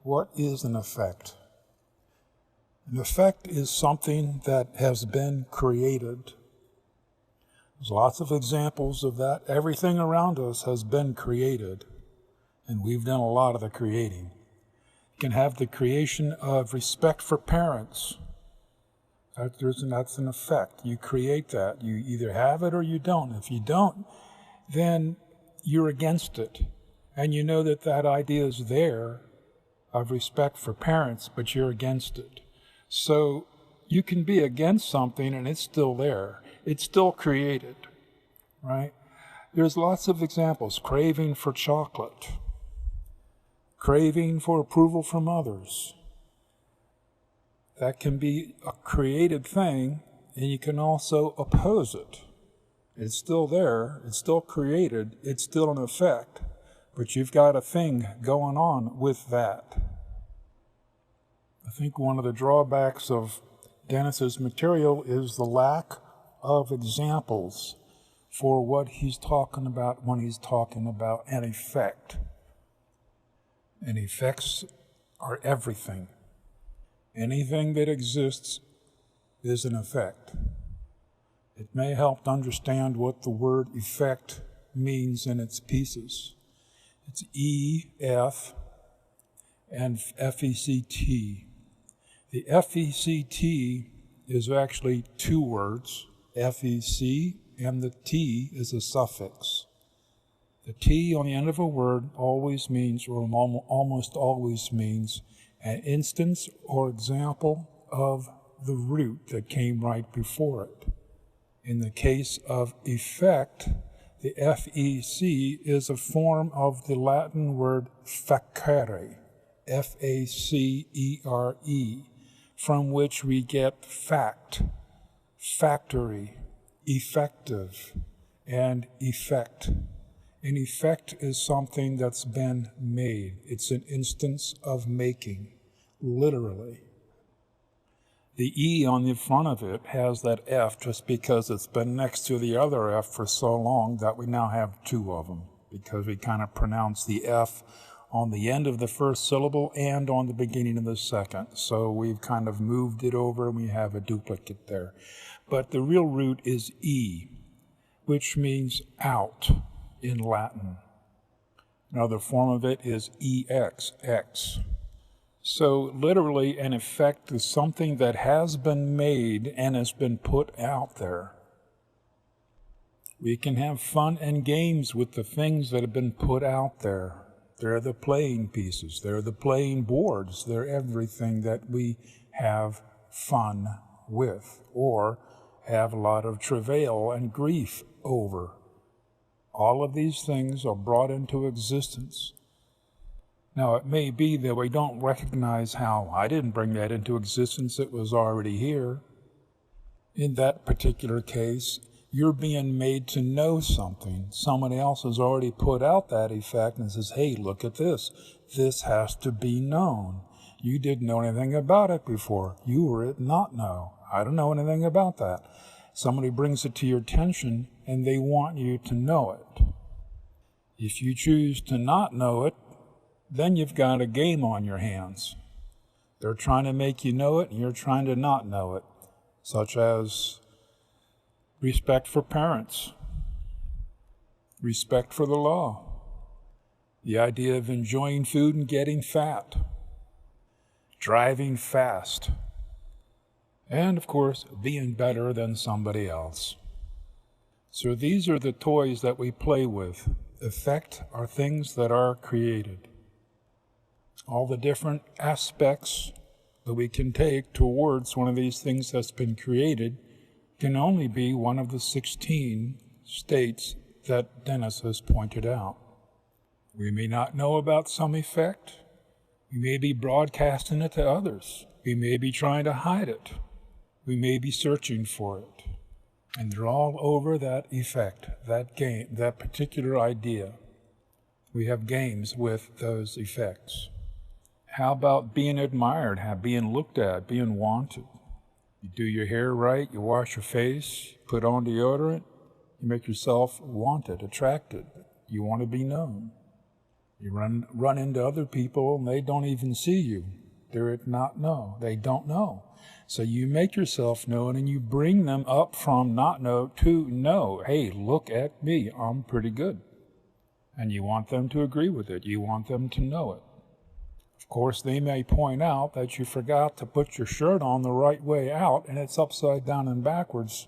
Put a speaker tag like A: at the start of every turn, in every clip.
A: What is an effect? An effect is something that has been created. There's lots of examples of that. Everything around us has been created, and we've done a lot of the creating. You can have the creation of respect for parents. That's an effect. You create that. You either have it or you don't. If you don't, then you're against it. And you know that that idea is there of respect for parents, but you're against it. So you can be against something and it's still there. It's still created, right? There's lots of examples. Craving for chocolate. Craving for approval from others. That can be a created thing, and you can also oppose it. It's still there, it's still created, it's still an effect, but you've got a thing going on with that. I think one of the drawbacks of Dennis's material is the lack of examples for what he's talking about when he's talking about an effect. And effects are everything. Anything that exists is an effect. It may help to understand what the word effect means in its pieces. It's E, F, and FECT. The FECT is actually two words, FEC, and the T is a suffix. The T on the end of a word always means, or almost always means, an instance or example of the root that came right before it. In the case of effect, the FEC is a form of the Latin word facere, F-A-C-E-R-E, from which we get fact, factory, effective, and effect. An effect is something that's been made. It's an instance of making, literally. The E on the front of it has that F just because it's been next to the other F for so long that we now have two of them, because we kind of pronounce the F on the end of the first syllable and on the beginning of the second. So we've kind of moved it over and we have a duplicate there. But the real root is E, which means out in Latin. Another form of it is EX, X. So literally an effect is something that has been made and has been put out there. We can have fun and games with the things that have been put out there. They're the playing pieces, they're the playing boards, they're everything that we have fun with or have a lot of travail and grief over. All of these things are brought into existence. Now, it may be that we don't recognize how I didn't bring that into existence, it was already here. In that particular case, you're being made to know something. Somebody else has already put out that effect and says, hey, look at this. This has to be known. You didn't know anything about it before. You were it not know. I don't know anything about that. Somebody brings it to your attention and they want you to know it. If you choose to not know it, then you've got a game on your hands. They're trying to make you know it and you're trying to not know it, such as respect for parents, respect for the law, the idea of enjoying food and getting fat, driving fast, and of course, being better than somebody else. So these are the toys that we play with. Effect are things that are created. All the different aspects that we can take towards one of these things that's been created can only be one of the 16 states that Dennis has pointed out. We may not know about some effect. We may be broadcasting it to others. We may be trying to hide it. We may be searching for it. And they're all over that effect, that game, that particular idea. We have games with those effects. How about being admired, being looked at, being wanted? You do your hair right, you wash your face, put on deodorant, you make yourself wanted, attracted. You want to be known. You run into other people and they don't even see you. They're not know. They don't know. So you make yourself known and you bring them up from not know to know. Hey, look at me. I'm pretty good. And you want them to agree with it. You want them to know it. Of course, they may point out that you forgot to put your shirt on the right way out and it's upside down and backwards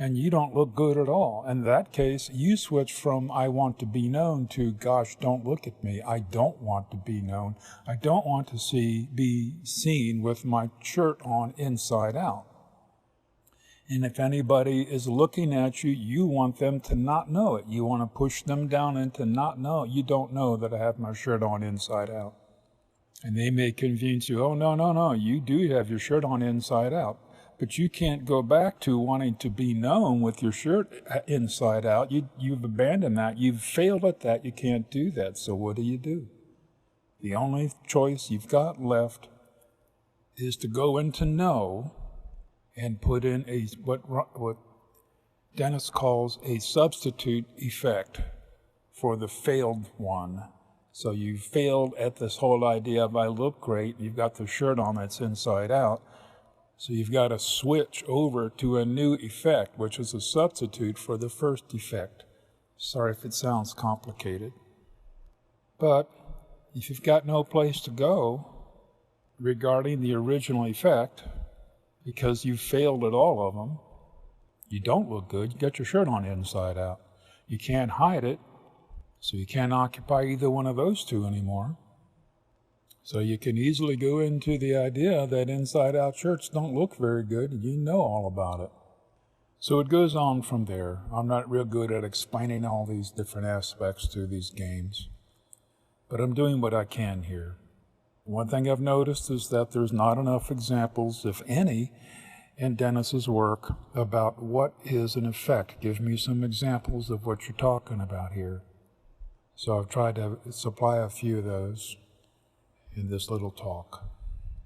A: and you don't look good at all. In that case, you switch from I want to be known to gosh, don't look at me. I don't want to be known. I don't want to be seen with my shirt on inside out. And if anybody is looking at you, you want them to not know it. You want to push them down into not know. You don't know that I have my shirt on inside out. And they may convince you, oh, no, you do have your shirt on inside out. But you can't go back to wanting to be known with your shirt inside out. You've abandoned that. You've failed at that. You can't do that. So what do? The only choice you've got left is to go into know and put in what Dennis calls a substitute effect for the failed one. So you failed at this whole idea of I look great. You've got the shirt on that's inside out. So you've got to switch over to a new effect, which is a substitute for the first effect. Sorry if it sounds complicated. But if you've got no place to go regarding the original effect, because you've failed at all of them, you don't look good. You got your shirt on inside out. You can't hide it, so you can't occupy either one of those two anymore. So you can easily go into the idea that inside-out shirts don't look very good, and you know all about it. So it goes on from there. I'm not real good at explaining all these different aspects to these games, but I'm doing what I can here. One thing I've noticed is that there's not enough examples, if any, in Dennis's work about what is an effect. Give me some examples of what you're talking about here. So I've tried to supply a few of those in this little talk.